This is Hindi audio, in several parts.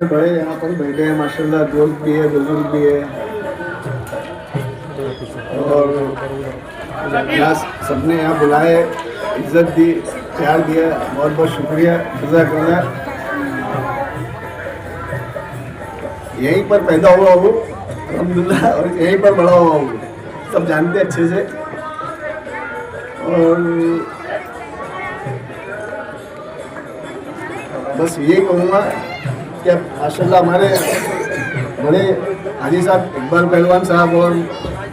बड़े यहाँ पर बैठे हैं माशाल्लाह, दोस्त भी है, बुजुर्ग भी है, और यहाँ सबने यहाँ बुलाए, इज्जत दी, प्यार दिया, बहुत बहुत शुक्रिया, जज़ाकल्लाह। यहीं पर पैदा हुआ हूँ अल्हम्दुलिल्लाह, और यहीं पर बड़ा हुआ हूँ, सब जानते अच्छे से। और बस यही कहूँगा कि माशाल्लाह हमारे बड़े हाजी साहब इकबाल पहलवान साहब और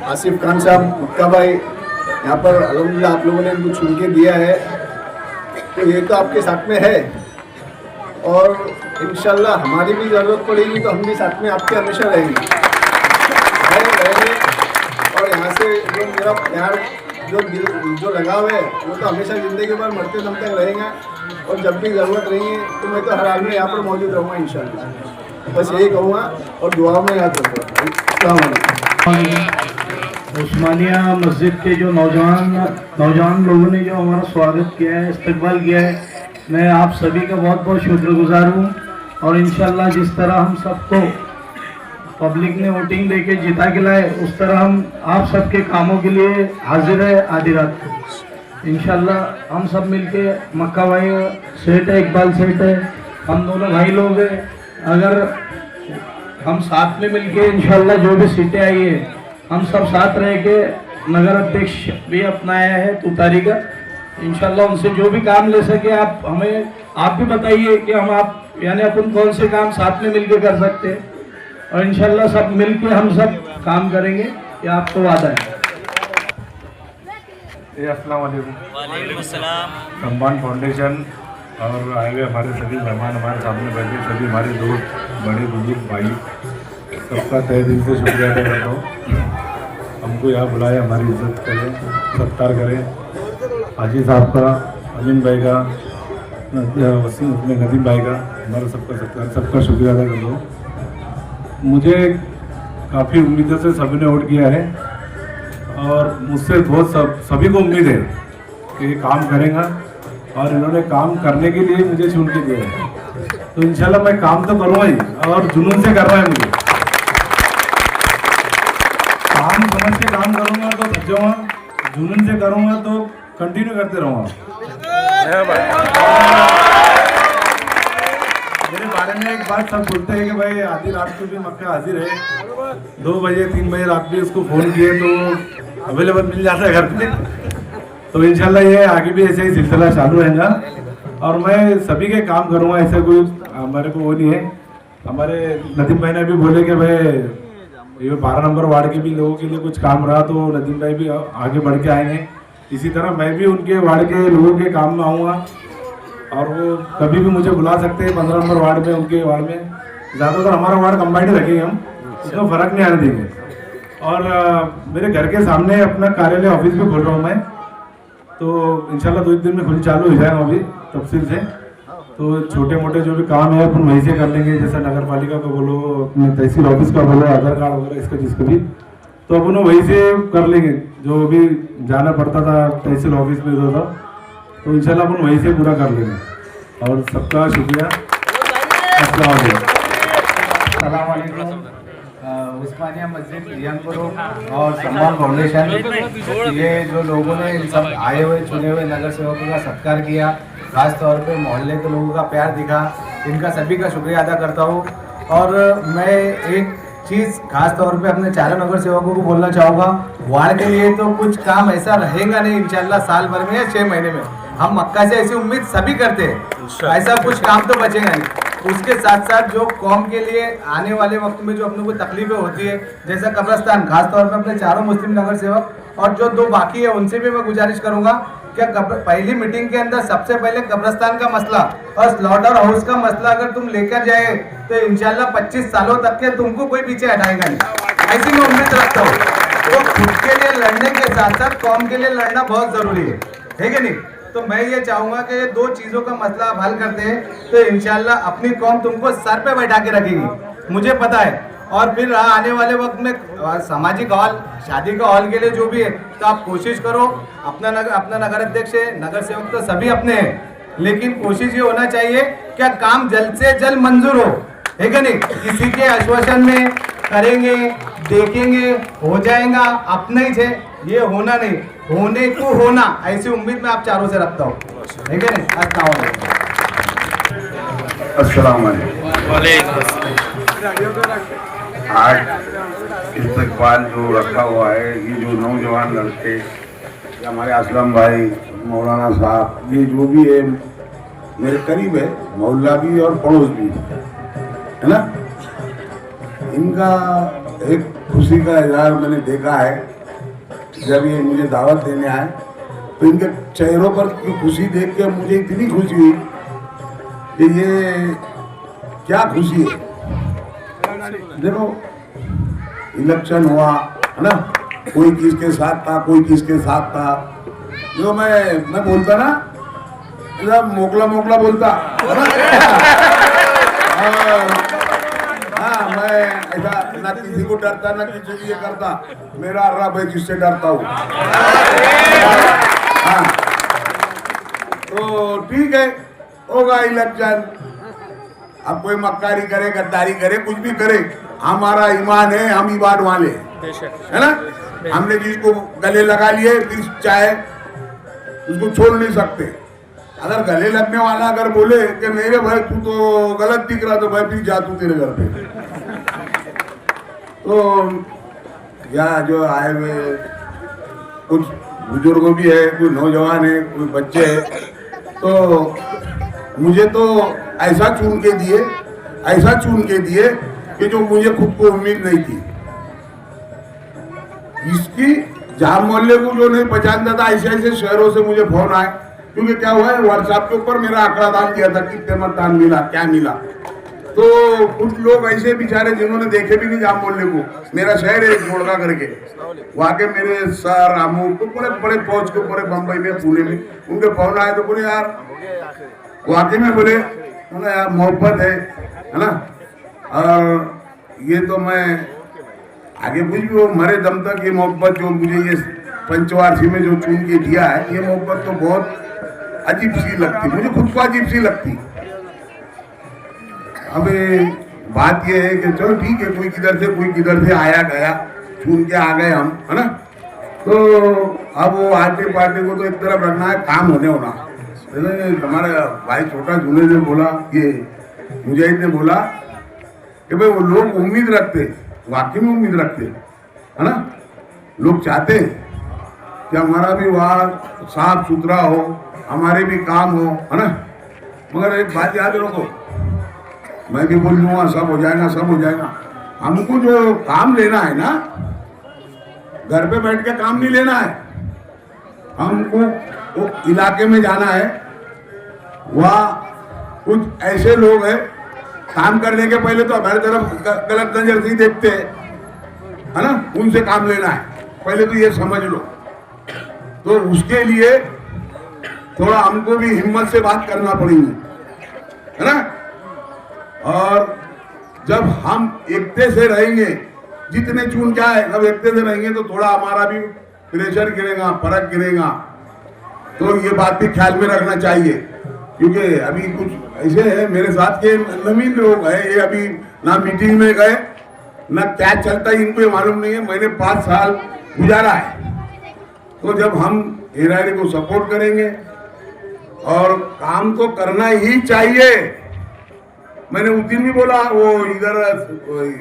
आसिफ खान साहब मुक्ता भाई यहाँ पर अल्हम्दुलिल्लाह आप लोगों ने इनको चुन के दिया है, तो ये तो आपके साथ में है, और इंशाल्लाह हमारी भी ज़रूरत पड़ेगी तो हम भी साथ में आपके हमेशा रहेंगे। और यहाँ से जो मेरा प्यार जो लगाव है वो तो हमेशा ज़िंदगी भर मरते दम तक रहेगा, और जब भी ज़रूरत रहेगी तो मैं तो हर हाल में यहाँ पर मौजूद रहूँगा इंशाल्लाह। बस यही कहूँगा और दुआ में याद रखूँगा। उस्मानिया मस्जिद के जो नौजवान लोगों ने जो हमारा स्वागत किया है, इस्तकबाल किया है, मैं आप सभी का बहुत बहुत शुक्रगुजार हूँ। और इंशाल्लाह जिस तरह हम सबको पब्लिक ने वोटिंग देके जिता के लाए, उस तरह हम आप सबके कामों के लिए हाजिर है आधी रात को। इंशाल्लाह हम सब मिलके, मक्का भाई सेठ है, इकबाल सेठ है, हम दोनों भाई लोग हैं, अगर हम साथ में मिलके इंशाल्लाह जो भी सीटें आई है हम सब साथ रह के, नगर अध्यक्ष भी अपनाया है तुतारी का, इंशाल्लाह उनसे जो भी काम ले सके आप भी बताइए कि हम आप यानी अपन कौन से काम साथ में मिलके कर सकते हैं, और इंशाल्लाह सब मिलके हम सब काम करेंगे, ये आपको वादा है। अस्सलाम वालेकुम। वालेकुम अस्सलाम। सम्मान फाउंडेशन और आए हुए हमारे सभी मेहमान, हमारे सामने बैठे सभी हमारे दोस्त, बड़े बुजुर्ग भाई, सबका तहे दिल से शुक्रिया अदा करता हूँ। हमको यहाँ बुलाए, हमारी इज्जत करें, सत्कार करें। हाजी साहब का, अमीन भाई का, वसीम अपने नदीम भाई का, हमारा सबका सत्कार, सबका शुक्रिया अदा करता हूँ। मुझे काफ़ी उम्मीदों से सभी ने वोट किया है, और मुझसे बहुत सभी को उम्मीद है कि ये काम करेगा, और इन्होंने काम करने के लिए मुझे चुन के दिया है, तो इंशाल्लाह मैं काम तो करूँगा ही, और जुनून से करना है मुझे। काम समझ के काम करूँगा तो थक जाऊँगा, जुनून से करूँगा तो कंटिन्यू करते रहूँगा। मेरे बारे में एक बात सब बोलते हैं कि भाई आधी रात को भी मक्का हाजिर है, 2 बजे 3 बजे रात भी उसको फ़ोन किए तो अवेलेबल मिल जाता है घर पे। तो इंशाल्लाह ये आगे भी ऐसे ही सिलसिला चालू रहेगा, और मैं सभी के काम करूँगा, ऐसा कोई हमारे को वो नहीं है। हमारे नदीम भाई ने भी बोले कि भाई ये 12 नंबर वार्ड के भी लोगों के लिए कुछ काम रहा तो नदीम भाई भी आगे बढ़ के आएंगे, इसी तरह मैं भी उनके वार्ड के लोगों के काम में आऊँगा, और वो कभी भी मुझे बुला सकते हैं 15 नंबर वार्ड में, उनके वार्ड में। ज़्यादातर हमारा वार्ड कंबाइंड रखेंगे हम, इसमें फ़र्क नहीं आने देंगे। और मेरे घर के सामने अपना कार्यालय ऑफिस भी खोल रहा हूँ मैं, तो इंशाल्लाह 2 दिन में खुल चालू हो जाएगा अभी तफसील से। तो छोटे मोटे जो भी काम है अपन वहीं से कर लेंगे, जैसा नगर पालिका को बोलो, अपने तहसील ऑफिस का बोलो, आधार कार्ड वगैरह इसका जिसको भी, तो अपन वहीं से कर लेंगे। जो भी जाना पड़ता था तहसील ऑफिस में जो था, तो इंशाल्लाह अपन वहीं से पूरा कर लेंगे। और सबका शुक्रिया। अस्सलाम वालेकुम। उस्मानिया मस्जिद रियानपुर और सम्मान फाउंडेशन, ये जो लोगों ने इन सब आए हुए चुने हुए नगर सेवकों का सत्कार किया, खास तौर पे मोहल्ले के लोगों का प्यार दिखा, इनका सभी का शुक्रिया अदा करता हूँ। और मैं एक चीज़ खास तौर पे अपने चारों नगर सेवकों को बोलना चाहूँगा, वार्ड के लिए तो कुछ काम ऐसा रहेगा नहीं इंशाल्लाह साल भर में या 6 महीने में, हम मक्का से ऐसी उम्मीद सभी करते हैं, ऐसा कुछ काम तो बचेगा नहीं। उसके साथ साथ जो कौम के लिए आने वाले वक्त में जो अपने को तकलीफें होती है, जैसा कब्रस्तान, खास तौर पे अपने चारों मुस्लिम नगर सेवक और जो 2 बाकी है उनसे भी मैं गुजारिश करूंगा कि पहली मीटिंग के अंदर सबसे पहले कब्रस्तान का मसला और स्लॉटर हाउस का मसला अगर तुम लेकर जाए तो इंशाल्लाह 25 सालों तक के तुमको कोई पीछे हटाएगा नहीं, ऐसी मैं उम्मीद रखता हूँ। तो खुद के लिए लड़ने के साथ साथ कौम के लिए लड़ना बहुत जरूरी है कि नहीं? तो मैं ये चाहूंगा कि ये 2 चीजों का मसला आप हल करते हैं तो इंशाल्लाह अपनी कौम तुमको सर पे बैठा के रखेगी, मुझे पता है। और फिर आने वाले वक्त में सामाजिक हॉल, शादी का हॉल के लिए जो भी है, तो आप कोशिश करो, अपना नगर अध्यक्ष है, नगर सेवक तो सभी अपने हैं, लेकिन कोशिश ये होना चाहिए क्या काम जल्द से जल्द मंजूर हो, है क्या नहीं? किसी के आश्वासन में करेंगे, देखेंगे, हो जाएगा, अपना ही है, ये होना नहीं, होने को होना, ऐसी उम्मीद मैं आप चारों से रखता हूँ, है क्या नहीं? अस्सलाम वालेकुम। आज इस्तकबाल जो रखा हुआ है, ये जो नौजवान लड़के, ये हमारे असलम भाई, मौलाना साहब, ये जो भी है मेरे करीब है, मोहल्ला भी और पड़ोस भी, है ना। इनका एक खुशी का इजहार मैंने देखा है, जब ये मुझे दावत देने आए तो इनके चेहरों पर खुशी देख के मुझे इतनी खुशी हुई कि ये क्या खुशी है। देखो, इलेक्शन हुआ है ना, कोई किसके साथ था, कोई किसके साथ था, जो मैं बोलता ना, जब मोकला मोकला बोलता, हाँ, मैं ऐसा ना किसी को डरता ना किसी को ये करता, मेरा रब है जिससे डरता हूँ। हाँ, तो ठीक है, होगा इलेक्शन, अब कोई मक्कारी करे, गद्दारी करे, कुछ भी करे, हमारा ईमान है, हम ईमान वाले है ना। हमने जिसको गले लगा लिए, फिर चाहे उसको छोड़ नहीं सकते। अगर गले लगने वाला अगर बोले कि नहीं रे भाई तू तो गलत दिख रहा, तो भाई फिर जा तू तेरे घर पे। तो यहाँ जो आए हुए कुछ बुजुर्ग भी है, कोई नौजवान है, कोई बच्चे है, तो मुझे तो ऐसा चुन के दिए कि जो मुझे खुद को उम्मीद नहीं थी। इसकी जहां मोहल्ले को जो नहीं पहचानता था, ऐसे ऐसे शहरों से मुझे फोन आए, क्योंकि क्या हुआ है, व्हाट्सएप के ऊपर मेरा आंकड़ा दान दिया था, कितने मतदान मिला, क्या मिला। तो कुछ लोग ऐसे बेचारे जिन्होंने देखे भी नहीं जाम मोहल्ले को, मेरा शहर है जोड़का करके, वहाँ के मेरे सर रामू तो पूरे बड़े पहुंच के पूरे बम्बई में, पुणे में, उनके फोन आए तो बोले यार वाकई में, बोले यार मोहब्बत है ना। और ये तो मैं आगे कुछ भी हो, मरे दम तक ये मोहब्बत जो मुझे ये पंचवार्षी में जो चुन के दिया है, ये मोहब्बत तो बहुत अजीब सी लगती, मुझे खुद को अजीब सी लगती। अब बात ये है कि चलो ठीक है, कोई किधर से आया गया, चुन के आ गए हम, है ना। तो अब वो आटे पार्टी को तो एक तरफ रखना है, काम होना। हमारा भाई छोटा जूने ने बोला, ये मुजाहिद ने बोला कि भाई वो लोग उम्मीद रखते, वाकई में उम्मीद रखते, है ना। लोग चाहते कि हमारा भी वहाँ साफ सुथरा हो, हमारे भी काम हो, है ना। मगर एक बात याद रखो, मैं भी बोल दूंगा सब हो जाएगा, हमको जो काम लेना है ना, घर पे बैठ के काम नहीं लेना है, हमको वो इलाके में जाना है, वहाँ कुछ ऐसे लोग हैं, काम करने के पहले तो हमारे तरफ गलत नजर से ही देखते हैं, है ना, उनसे काम लेना है, पहले तो ये समझ लो। तो उसके लिए थोड़ा हमको भी हिम्मत से बात करना पड़ेगी, है ना। और जब हम एकते से रहेंगे, जितने चुन क्या है, जब एकते से रहेंगे तो थोड़ा हमारा भी प्रेशर गिरेगा, फर्क गिरेगा। तो ये बात भी ख्याल में रखना चाहिए, क्योंकि अभी कुछ ऐसे है मेरे साथ के नवीन लोग हैं, ये अभी ना मीटिंग में गए ना क्या चलता है इनको ये मालूम नहीं है। मैंने 5 साल गुजारा है, तो जब हम हिरारी को सपोर्ट करेंगे और काम तो करना ही चाहिए। मैंने उस दिन भी बोला, वो इधर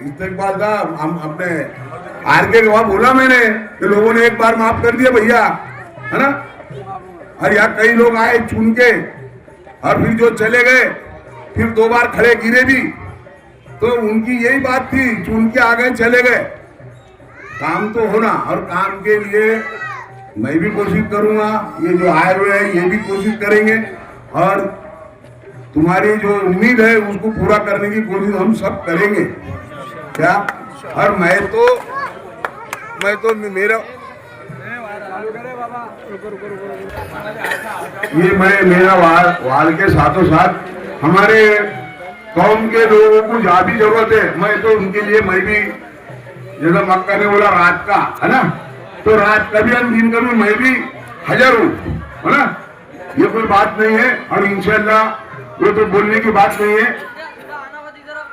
इस्तेकबाल था, हम अपने आर के गवाह बोला मैंने कि लोगों ने एक बार माफ कर दिया भैया, है ना। और यहाँ कई लोग आए चुन के और फिर जो चले गए, फिर 2 बार खड़े गिरे भी, तो उनकी यही बात थी, चुन के आ गए चले गए। काम तो होना, और काम के लिए मैं भी कोशिश करूंगा, ये जो आए हुए हैं ये भी कोशिश करेंगे, और तुम्हारी जो उम्मीद है उसको पूरा करने की कोशिश हम सब करेंगे क्या। और मैं तो मेरा ये मेरा वार्ड के साथों साथ हमारे कौम के लोगों को जहाँ भी जरूरत है, मैं तो उनके लिए मैं भी, जैसा मक्का ने बोला रात का, है ना, तो रात का भी दिन का भी मैं भी हाजिर हूँ, है ना। ये कोई बात नहीं है, और इंशाल्लाह ये तो बोलने की बात नहीं है।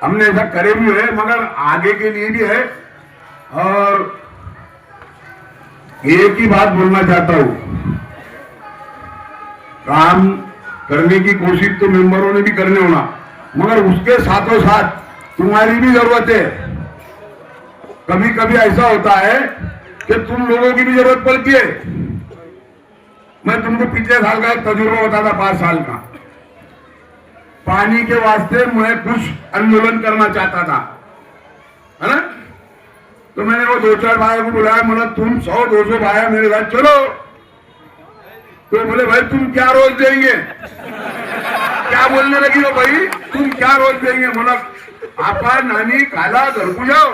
हमने ऐसा करे भी है, मगर आगे के लिए भी है। और एक ही बात बोलना चाहता हूं, काम करने की कोशिश तो मेंबरों ने भी करने होना, मगर उसके साथों साथ तुम्हारी भी जरूरत है। कभी कभी ऐसा होता है कि तुम लोगों की भी जरूरत पड़ती है। मैं तुमको पिछले साल का एक तजुर्बा बताता, 5 साल का। पानी के वास्ते मैं कुछ आंदोलन करना चाहता था, है ना। तो मैंने वो 2-4 भाइयों को बुलाया, बोला तुम 100-200 भाई मेरे साथ चलो। तो बोले भाई तुम क्या रोज देंगे, क्या बोलने लगी हो भाई, तुम क्या रोज देंगे। बोला आपा नानी काला घर को जाओ।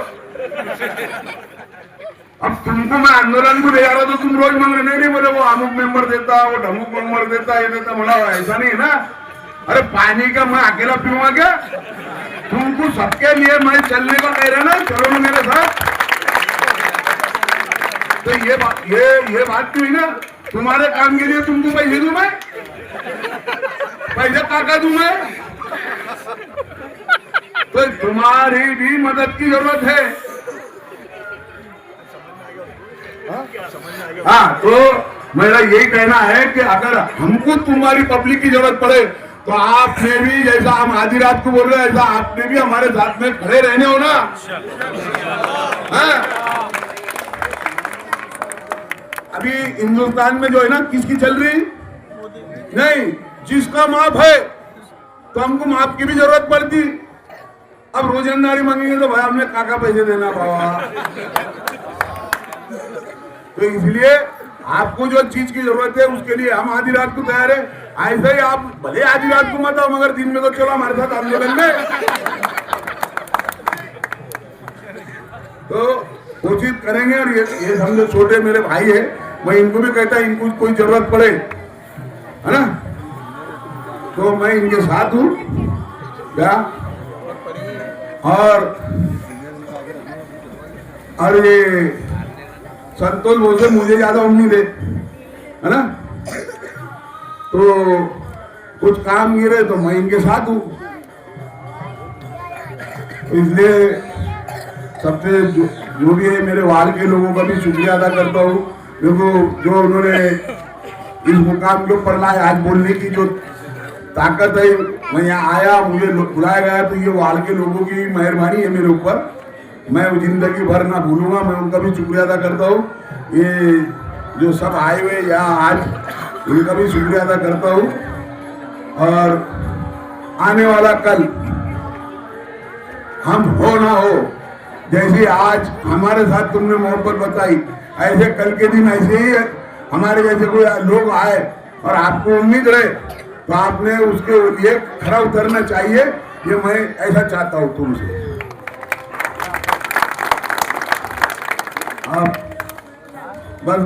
अब तुमको मैं आंदोलन को ले जा रहा तो तुम रोज मांग रहे, नहीं बोले वो अमुक मेंबर देता, वो ढमुक मेंबर देता, ये देता। बोला ऐसा नहीं है ना, अरे पानी का मैं अकेला पीऊंगा क्या, तुमको सबके लिए मैं चलने का कह रहा ना, चलो ना मेरे साथ। तो ये बात तो हुई ना, तुम्हारे काम के लिए तुमको पैसे दूं मैं, पैसे काका दूं मैं, तो तुम्हारी भी मदद की जरूरत है। हाँ, तो मेरा यही कहना है कि अगर हमको तुम्हारी पब्लिक की जरूरत पड़े तो आपने भी, जैसा हम आधी रात को बोल रहे हैं, ऐसा आपने भी हमारे साथ में खड़े रहने हो ना। अभी हिंदुस्तान में जो है ना, किसकी चल रही नहीं, जिसका माफ है तो हमको माफ की भी जरूरत पड़ती। अब रोजंदारी मांगेंगे तो भाई हमने काका पैसे देना बाबा। तो इसलिए आपको जो चीज की जरूरत है उसके लिए हम आधी रात को तैयार है। ऐसे ही आप भले आधी रात को मत आओ, मगर दिन में तो चलो हमारे साथ आंदोलन में। तो कोशिश करेंगे। और ये समझो छोटे मेरे भाई है, मैं इनको भी कहता इनको कोई जरूरत पड़े, है ना, तो मैं इनके साथ हूं क्या। और ये संतोष बोलते मुझे ज्यादा उम्मीद है ना, तो कुछ काम गिरे तो मैं इनके साथ हूं। इसलिए सबसे जो भी है मेरे वार्ड के लोगों का भी शुक्रिया अदा करता हूँ, देखो जो उन्होंने इस मुकाम के ऊपर लाए, आज बोलने की जो ताकत है। मैं यहाँ आया, मुझे बुलाया गया, तो ये वार्ड के लोगों की मेहरबानी है मेरे ऊपर, मैं जिंदगी भर ना भूलूंगा। मैं उनका भी शुक्रिया अदा करता हूँ। ये जो सब आए हुए यहाँ आज, उनका भी शुक्रिया अदा करता हूँ। और आने वाला कल हम हो ना हो, जैसे आज हमारे साथ तुमने मोहब्बत बताई, ऐसे कल के दिन ऐसे ही हमारे जैसे कोई लोग आए और आपको उम्मीद रहे, तो आपने उसके लिए खरा उतरना चाहिए। ये मैं ऐसा चाहता हूं तुमसे। बस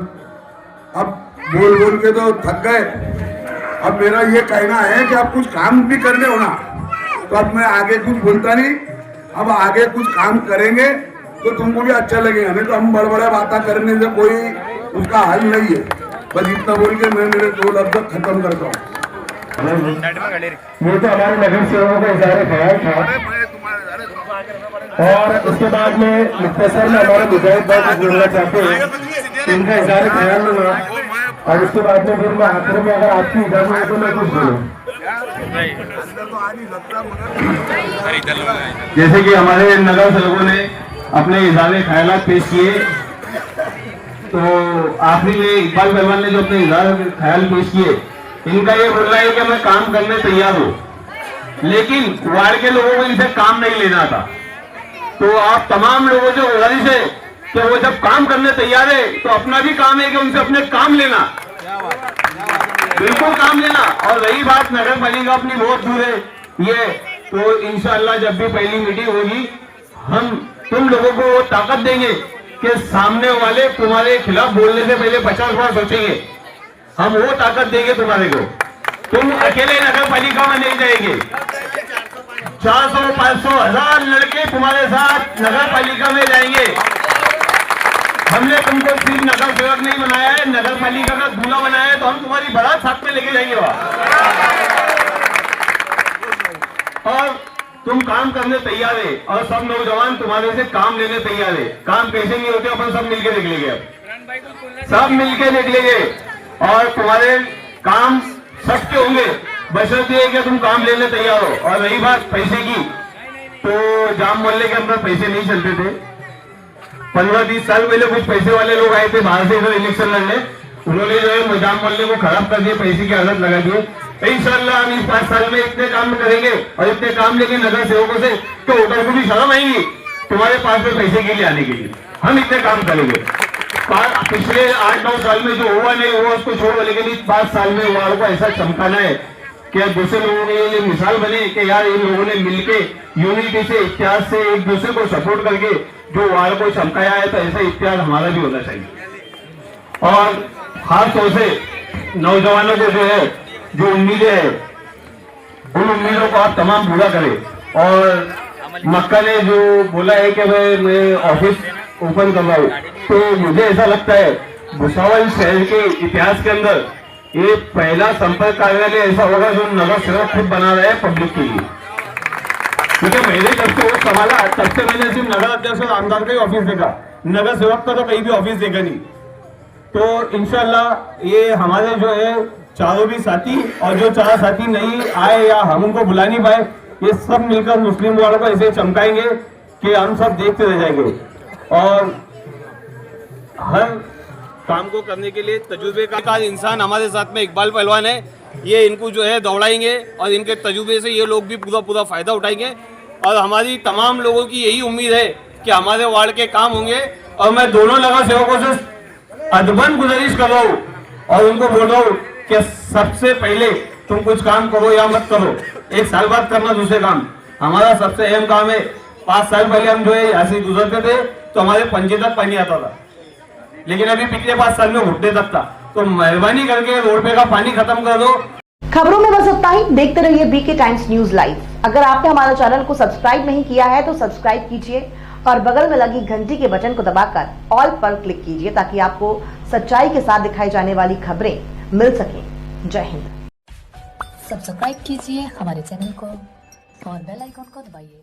अब बोल बोल के तो थक गए। अब मेरा ये कहना है कि अब कुछ काम भी करने हो ना, तो अब मैं आगे कुछ बोलता नहीं। अब आगे कुछ काम करेंगे तो तुमको भी अच्छा लगेगा, नहीं तो हम बड़बड़ा बातें करने से कोई उसका हल नहीं है। बस इतना बोल के मैं मेरे 2 लफ्ज खत्म करता हूँ। ये तो हमारे नगर सेवकों का इज़हार ख्याल था, और उसके बाद में मुख्तसर में हमारे मुजाहिद भाई को बोलना चाहते हैं, इनका इज़हार ख्याल हुआ, और उसके बाद में फिर मैं आखिर में अगर आपकी इजाजत है तो मैं कुछ बोलूँ। जैसे कि हमारे नगर सेवकों ने अपने इज़हार ख्याल पेश किए, तो आखिरी में इकबाल पहलवान ने जो अपने इज़हार ख्याल पेश किए, इनका ये बोलना है कि मैं काम करने तैयार हूँ, लेकिन वार्ड के लोगों को इनसे काम नहीं लेना था। तो आप तमाम लोगों से गुजारिश है कि वो जब काम करने तैयार है तो अपना भी काम है कि उनसे अपने काम लेना, बिल्कुल काम लेना। और रही बात नगर पालिका अपनी बहुत दूर है, ये तो इंशाअल्लाह जब भी पहली मीटिंग होगी हम तुम लोगों को वो ताकत देंगे कि सामने वाले तुम्हारे खिलाफ बोलने से पहले 50 बार सोचेंगे। हम वो ताकत देंगे तुम्हारे को, तुम अकेले नगर पालिका में नहीं जाएंगे। 400, 500, 1000 लड़के तुम्हारे साथ नगर पालिका में जाएंगे। हमने तुमको सिर्फ नगर सेवक नहीं बनाया है, नगर पालिका का दूल्हा बनाया है, तो हम तुम्हारी बारात साथ में लेके जाएंगे वहां। और तुम काम करने तैयार है और सब नौजवान तुम्हारे से काम लेने तैयार है। काम कैसे नहीं होते अपन सब मिलके देख लेंगे, अब सब मिलके देख लेंगे और तुम्हारे काम सबके होंगे, बशर्ते है कि तुम काम लेने तैयार हो। और रही बात पैसे की, तो जाम मोहल्ले के अंदर पैसे नहीं चलते थे। 15-20 साल पहले कुछ पैसे वाले लोग आए थे बाहर से इधर इलेक्शन लड़ने, उन्होंने जो है जाम मोहल्ले को खराब कर दिए, पैसे की आदत लगा दिए। इंशाल्लाह हम इस 5 साल में इतने काम करेंगे और इतने काम लेंगे नगर सेवकों से कि वोटर को भी शर्म आएंगी तुम्हारे पास में पैसे के लिए आने के लिए। हम इतने काम करेंगे। पिछले 8-9 साल में जो हुआ नहीं हुआ उसको छोड़, लेकिन इस 5 साल में वार्ड को ऐसा चमकाना है कि दूसरे लोगों के लिए मिसाल बने कि यार इन लोगों ने मिलके यूनिटी से, इतिहास से एक दूसरे को सपोर्ट करके जो वार्ड को चमकाया है, तो ऐसा इतिहास हमारा भी होना चाहिए। और खास तौर से नौजवानों को जो है जो उम्मीदें है, उन उम्मीदों को आप तमाम पूरा करें। और मक्का ने जो बोला है कि भाई मैं ऑफिस ओपन कर रहा हूँ, तो मुझे ऐसा लगता है भुसावल शहर के इतिहास के अंदर ये पहला संपर्क कार्यालय ऐसा होगा जो नगर सेवक खुद बना रहे हैं पब्लिक के लिए। क्योंकि मेरे जब से वो संभाला तब से मैंने सिर्फ नगर अध्यक्ष और आमदार का ही ऑफिस देखा, नगर सेवक का तो कहीं भी ऑफिस देखा नहीं। तो इंशाल्लाह ये हमारे जो है चारों भी साथी, और जो 4 साथी नहीं आए या हम उनको बुला नहीं पाए, ये सब मिलकर मुस्लिम वालों को ऐसे चमकाएंगे कि हम सब देखते रह जाएंगे। और हर काम को करने के लिए तजुर्बे का इंसान हमारे साथ में इकबाल पहलवान है, ये इनको जो है दौड़ाएंगे और इनके तजुर्बे से ये लोग भी पूरा फायदा उठाएंगे। और हमारी तमाम लोगों की यही उम्मीद है कि हमारे वार्ड के काम होंगे। और मैं दोनों नगर सेवकों से अदबन गुजारिश कर रहा हूँ और उनको बोल रहा हूँ कि सबसे पहले तुम कुछ काम करो या मत करो, 1 साल बाद करना दूसरे काम। हमारा सबसे अहम काम है, 5 साल पहले हम जो है ऐसे गुजरते थे तो हमारे पंजे तक पानी आता था, लेकिन अभी पिछले 5 साल में घुटने तक था। तो मेहरबानी करके रोड पे का पानी खत्म कर दो। खबरों में बस इतना ही। देखते रहिए बीके टाइम्स न्यूज लाइव। अगर आपने हमारे चैनल को सब्सक्राइब नहीं किया है तो सब्सक्राइब कीजिए और बगल में लगी घंटी के बटन को दबाकर ऑल पर क्लिक कीजिए, ताकि आपको सच्चाई के साथ दिखाई जाने वाली खबरें मिल सकें। जय हिंद। सब्सक्राइब कीजिए हमारे चैनल को और बेल आइकन को दबाइए।